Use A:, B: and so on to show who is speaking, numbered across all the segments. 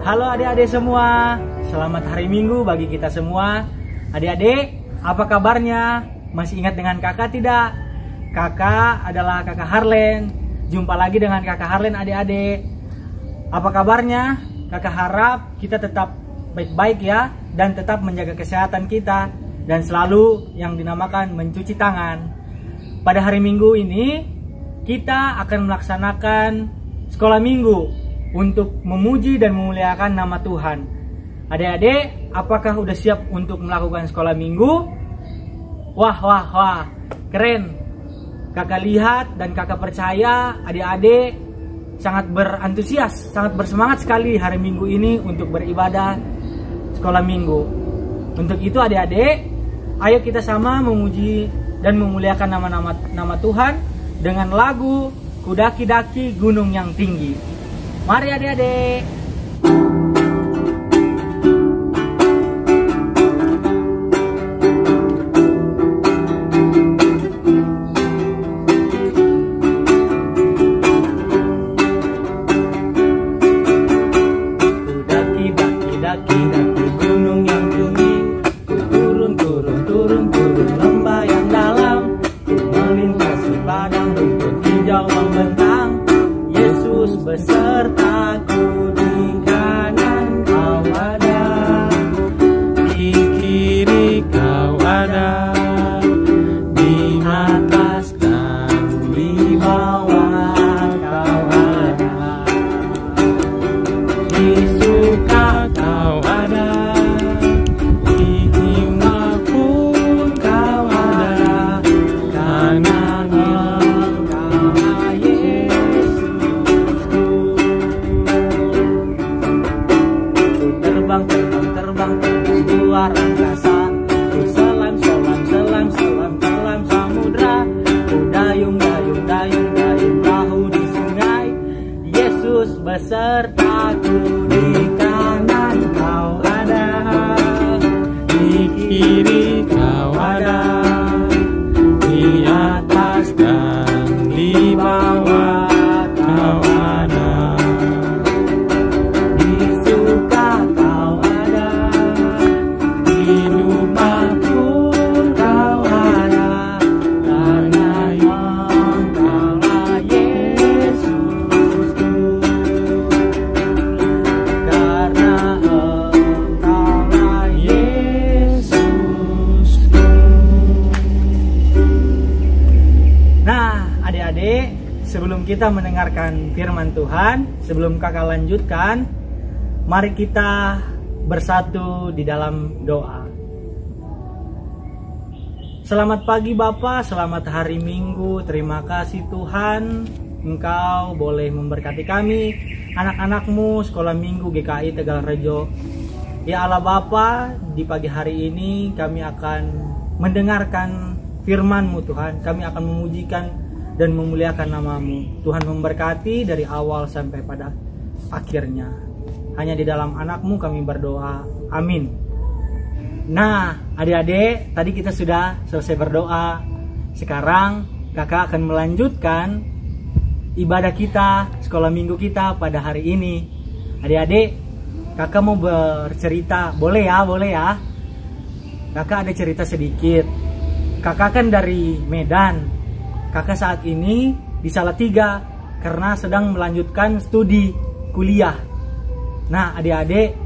A: Halo adik-adik semua, selamat hari Minggu bagi kita semua. Adik-adik, apa kabarnya? Masih ingat dengan kakak tidak? Kakak adalah kakak Harlen. Jumpa lagi dengan kakak Harlen adik-adik. Apa kabarnya? Kakak harap kita tetap baik-baik ya, dan tetap menjaga kesehatan kita, dan selalu yang dinamakan mencuci tangan. Pada hari Minggu ini, kita akan melaksanakan sekolah minggu untuk memuji dan memuliakan nama Tuhan. Adik-adik, apakah udah siap untuk melakukan sekolah minggu? Wah, keren. Kakak lihat dan kakak percaya adik-adik sangat berantusias, sangat bersemangat sekali hari Minggu ini untuk beribadah sekolah minggu. Untuk itu adik-adik, ayo kita sama memuji dan memuliakan nama Tuhan dengan lagu Kudaki-daki Gunung yang Tinggi. Mari adik-adik. Kudaki-daki gunung yang tinggi, turun lembah yang dalam, melintasi padang rumput hijau membentang. Yesus besertaku, di kanan kau ada, di kiri kau ada, di atas dan di bawah kau ada, di suka kau ada, di hina pun kau ada, karena terbang luar angkasa, ku selam samudra, ku dayung perahu di sungai. Yesus besertaku, di kanan kau ada, di kiri kau ada, di atas dan di bawah kau ada. Sebelum kita mendengarkan firman Tuhan, sebelum kakak lanjutkan, mari kita bersatu di dalam doa. Selamat pagi Bapa, selamat hari Minggu. Terima kasih Tuhan, Engkau boleh memberkati kami, anak-anakmu sekolah minggu GKI Tegalrejo. Ya Allah Bapa, di pagi hari ini kami akan mendengarkan firman-Mu Tuhan. Kami akan memujikan dan memuliakan nama-Mu. Tuhan memberkati dari awal sampai pada akhirnya. Hanya di dalam anak-Mu kami berdoa. Amin. Nah, adik-adik, tadi kita sudah selesai berdoa. Sekarang kakak akan melanjutkan ibadah kita, sekolah minggu kita pada hari ini. Adik-adik, kakak mau bercerita. Boleh ya? Kakak ada cerita sedikit. Kakak kan dari Medan. Kakak saat ini di Salatiga karena sedang melanjutkan studi kuliah. Nah adik-adik,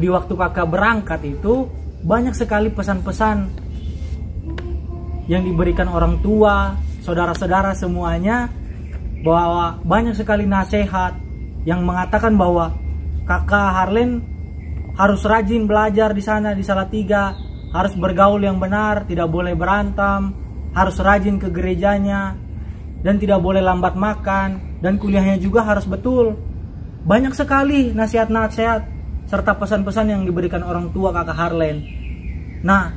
A: di waktu kakak berangkat itu banyak sekali pesan-pesan yang diberikan orang tua, saudara-saudara semuanya, bahwa banyak sekali nasihat yang mengatakan bahwa kakak Harlen harus rajin belajar di sana di Salatiga, harus bergaul yang benar, tidak boleh berantem, harus rajin ke gerejanya, dan tidak boleh lambat makan, dan kuliahnya juga harus betul. Banyak sekali nasihat-nasihat serta pesan-pesan yang diberikan orang tua kakak Harlen. Nah,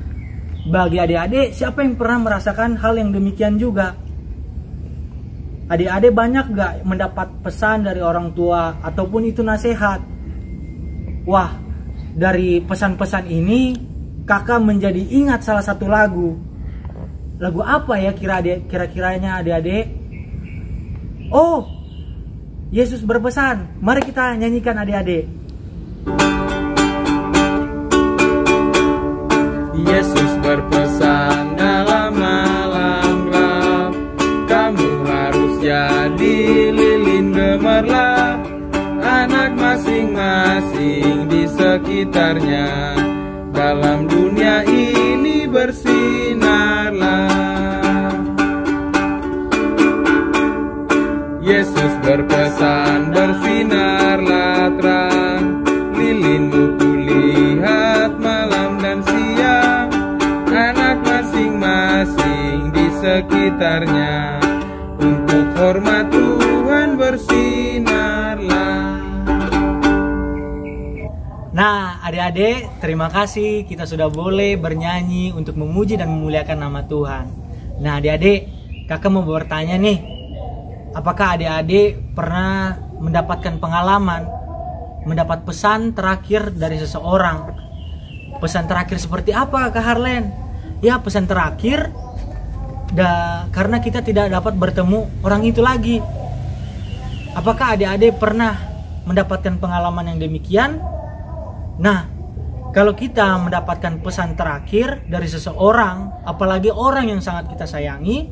A: bagi adik-adik, siapa yang pernah merasakan hal yang demikian juga? Adik-adik banyak gak mendapat pesan dari orang tua ataupun itu nasihat? Wah, dari pesan-pesan ini kakak menjadi ingat salah satu lagu. Lagu apa ya kira-kiranya adik-adik? Oh, Yesus berpesan. Mari kita nyanyikan adik-adik.
B: Yesus berpesan dalam malam gelap, kamu harus jadi lilin gemerlap, anak masing-masing di sekitarnya, dalam dunia ini bersinarlah. Yesus berpesan, bersinarlah terang, lilinmu kulihat malam dan siang, anak masing-masing di sekitarnya, untuk hormat Tuhan bersinarlah.
A: Nah, adik-adik, terima kasih kita sudah boleh bernyanyi untuk memuji dan memuliakan nama Tuhan. Nah, adik-adik, kakak mau bertanya nih, apakah adik-adik pernah mendapatkan pengalaman, mendapat pesan terakhir dari seseorang? Pesan terakhir seperti apa, Kak Harlen? Ya, pesan terakhir karena kita tidak dapat bertemu orang itu lagi. Apakah adik-adik pernah mendapatkan pengalaman yang demikian? Nah, kalau kita mendapatkan pesan terakhir dari seseorang, apalagi orang yang sangat kita sayangi,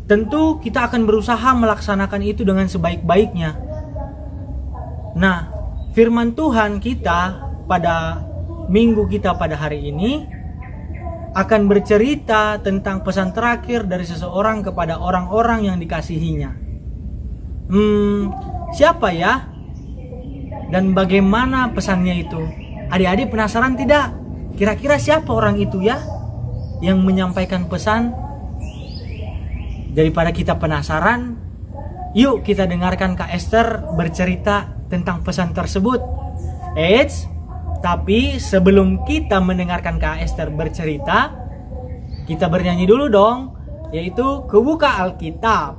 A: tentu kita akan berusaha melaksanakan itu dengan sebaik-baiknya. Nah, firman Tuhan kita pada minggu kita pada hari ini akan bercerita tentang pesan terakhir dari seseorang kepada orang-orang yang dikasihinya. Siapa ya? Dan bagaimana pesannya itu? Adik-adik penasaran tidak? Kira-kira siapa orang itu ya yang menyampaikan pesan? Daripada kita penasaran, yuk kita dengarkan Kak Esther bercerita tentang pesan tersebut. Tapi sebelum kita mendengarkan Kak Esther bercerita, kita bernyanyi dulu dong, yaitu Kubuka Alkitab.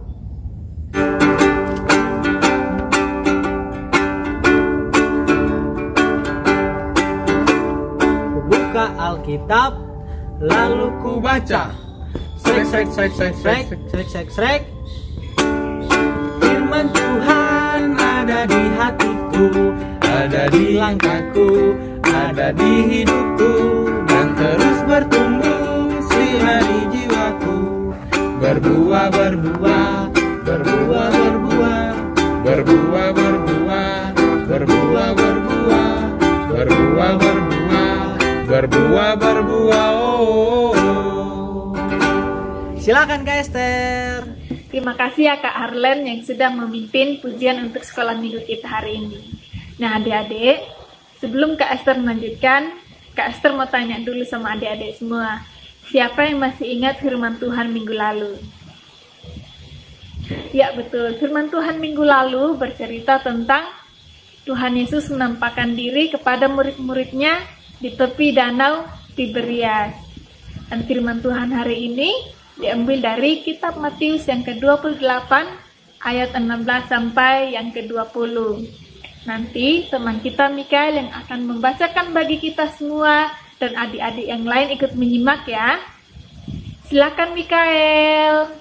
A: Kubuka Alkitab, lalu ku baca. Srek. Firman Tuhan ada di hatiku, ada di langkahku, ada di hidupku, dan terus bertumbuh sinari jiwaku. Berbuah, berbuah, berbuah, berbuah, berbuah, berbuah, berbuah, berbuah, berbuah, berbuah, berbuah, berbuah. Silakan Kak Esther.
C: Terima kasih ya Kak Harlen yang sudah memimpin pujian untuk sekolah minggu kita hari ini. Nah adik-adik, sebelum Kak Esther melanjutkan, Kak Esther mau tanya dulu sama adik-adik semua. Siapa yang masih ingat firman Tuhan minggu lalu? Ya betul, firman Tuhan minggu lalu bercerita tentang Tuhan Yesus menampakkan diri kepada murid-muridnya di tepi danau Tiberias. Dan firman Tuhan hari ini diambil dari kitab Matius yang ke-28 ayat 16 sampai yang ke-20. Nanti teman kita Mikael yang akan membacakan bagi kita semua dan adik-adik yang lain ikut menyimak ya. Silakan Mikael.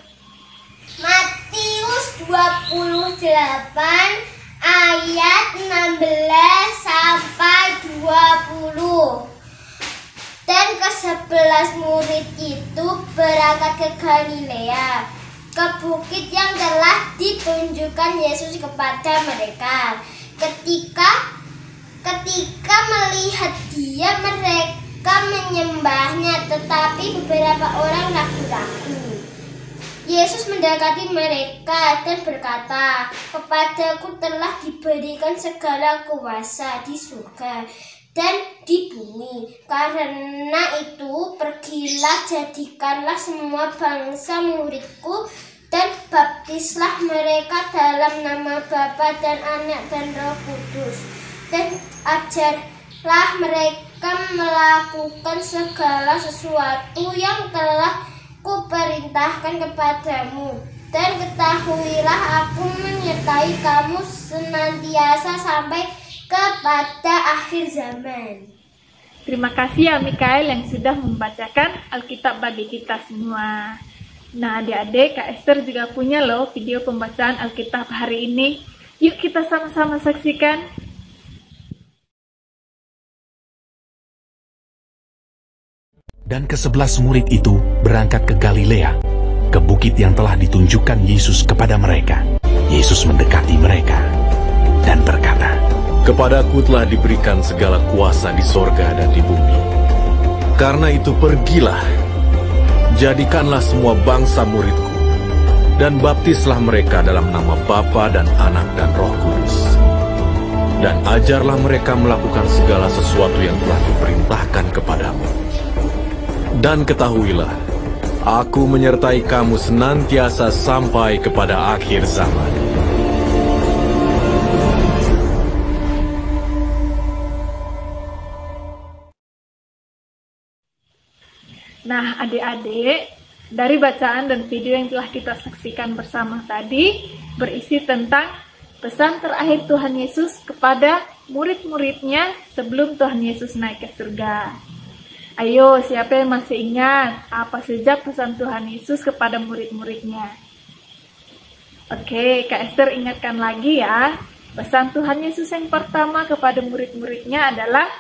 D: Matius 28 ayat 16 sampai 20. Dan ke-11 murid itu berangkat ke Galilea, ke bukit yang telah ditunjukkan Yesus kepada mereka. Ketika melihat dia, mereka menyembahnya, tetapi beberapa orang ragu-ragu. Yesus mendekati mereka dan berkata, "Kepadaku telah diberikan segala kuasa di surga dan di bumi. Karena itu, pergilah, jadikanlah semua bangsa muridku, dan baptislah mereka dalam nama Bapa dan Anak dan Roh Kudus. Dan ajarlah mereka melakukan segala sesuatu yang telah kuperintahkan kepadamu. Dan ketahuilah, aku menyertai kamu senantiasa sampai kepada akhir zaman."
C: Terima kasih ya Mikael yang sudah membacakan Alkitab bagi kita semua. Nah, adik-adik, Kak Esther juga punya loh video pembacaan Alkitab hari ini. Yuk kita sama-sama saksikan.
E: Dan ke-11 murid itu berangkat ke Galilea, ke bukit yang telah ditunjukkan Yesus kepada mereka. Yesus mendekati mereka dan berkata,
F: "Kepadaku telah diberikan segala kuasa di sorga dan di bumi. Karena itu pergilah, jadikanlah semua bangsa muridku, dan baptislah mereka dalam nama Bapa dan Anak dan Roh Kudus. Dan ajarlah mereka melakukan segala sesuatu yang telah kuperintahkan kepadamu. Dan ketahuilah, aku menyertai kamu senantiasa sampai kepada akhir zaman."
C: Nah, adik-adik, dari bacaan dan video yang telah kita saksikan bersama tadi, berisi tentang pesan terakhir Tuhan Yesus kepada murid-muridnya sebelum Tuhan Yesus naik ke surga. Ayo, siapa yang masih ingat apa saja pesan Tuhan Yesus kepada murid-muridnya? Oke, Kak Esther ingatkan lagi ya. Pesan Tuhan Yesus yang pertama kepada murid-muridnya adalah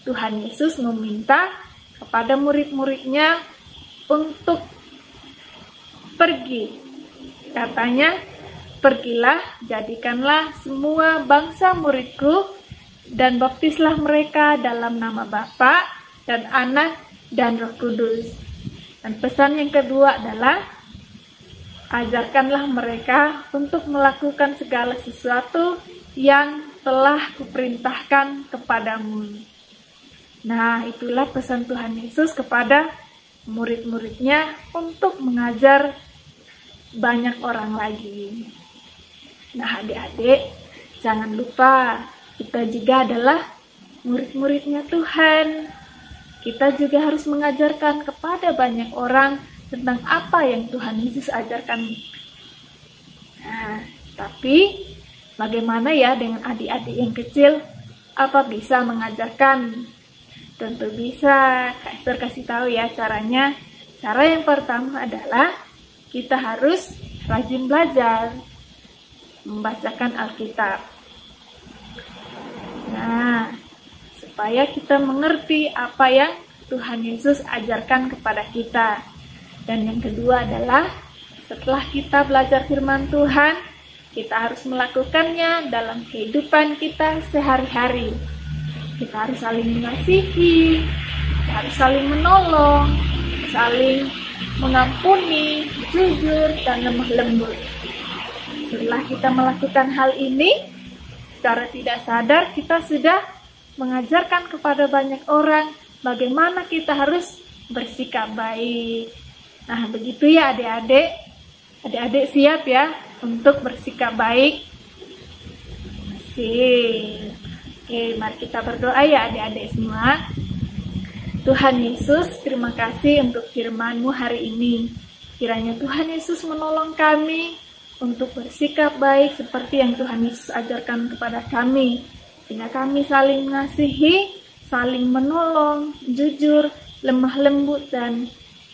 C: Tuhan Yesus meminta kepada murid-muridnya untuk pergi. Katanya, "Pergilah, jadikanlah semua bangsa muridku, dan baptislah mereka dalam nama Bapa dan Anak dan Roh Kudus." Dan pesan yang kedua adalah, "Ajarkanlah mereka untuk melakukan segala sesuatu yang telah kuperintahkan kepadamu." Nah, itulah pesan Tuhan Yesus kepada murid-muridnya untuk mengajar banyak orang lagi. Nah, adik-adik, jangan lupa kita juga adalah murid-muridnya Tuhan. Kita juga harus mengajarkan kepada banyak orang tentang apa yang Tuhan Yesus ajarkan. Nah, tapi bagaimana ya dengan adik-adik yang kecil? Apa bisa mengajarkan? Tentu bisa. Kak Esther kasih tahu ya caranya. Cara yang pertama adalah kita harus rajin belajar membacakan Alkitab. Nah, supaya kita mengerti apa yang Tuhan Yesus ajarkan kepada kita. Dan yang kedua adalah setelah kita belajar firman Tuhan, kita harus melakukannya dalam kehidupan kita sehari-hari. Kita harus saling mengasihi, kita harus saling menolong, saling mengampuni, jujur, dan lemah lembut. Setelah kita melakukan hal ini, secara tidak sadar kita sudah mengajarkan kepada banyak orang bagaimana kita harus bersikap baik. Nah, begitu ya adik-adik. Adik-adik siap ya untuk bersikap baik? Sip. Oke, mari kita berdoa ya adik-adik semua. Tuhan Yesus, terima kasih untuk firman-Mu hari ini. Kiranya Tuhan Yesus menolong kami untuk bersikap baik seperti yang Tuhan Yesus ajarkan kepada kami. Sehingga kami saling mengasihi, saling menolong, jujur, lemah lembut, dan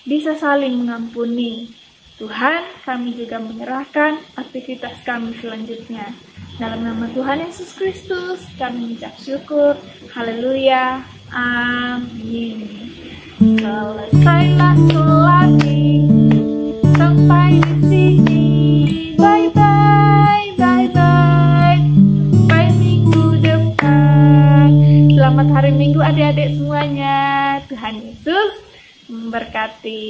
C: bisa saling mengampuni. Tuhan, kami juga menyerahkan aktivitas kami selanjutnya. Dalam nama Tuhan Yesus Kristus, kami mengucap syukur. Haleluya. Amin. Selesailah selagi sampai di sini. Bye bye, bye bye. Sampai minggu depan. Selamat hari Minggu adik-adik semuanya. Tuhan Yesus memberkati.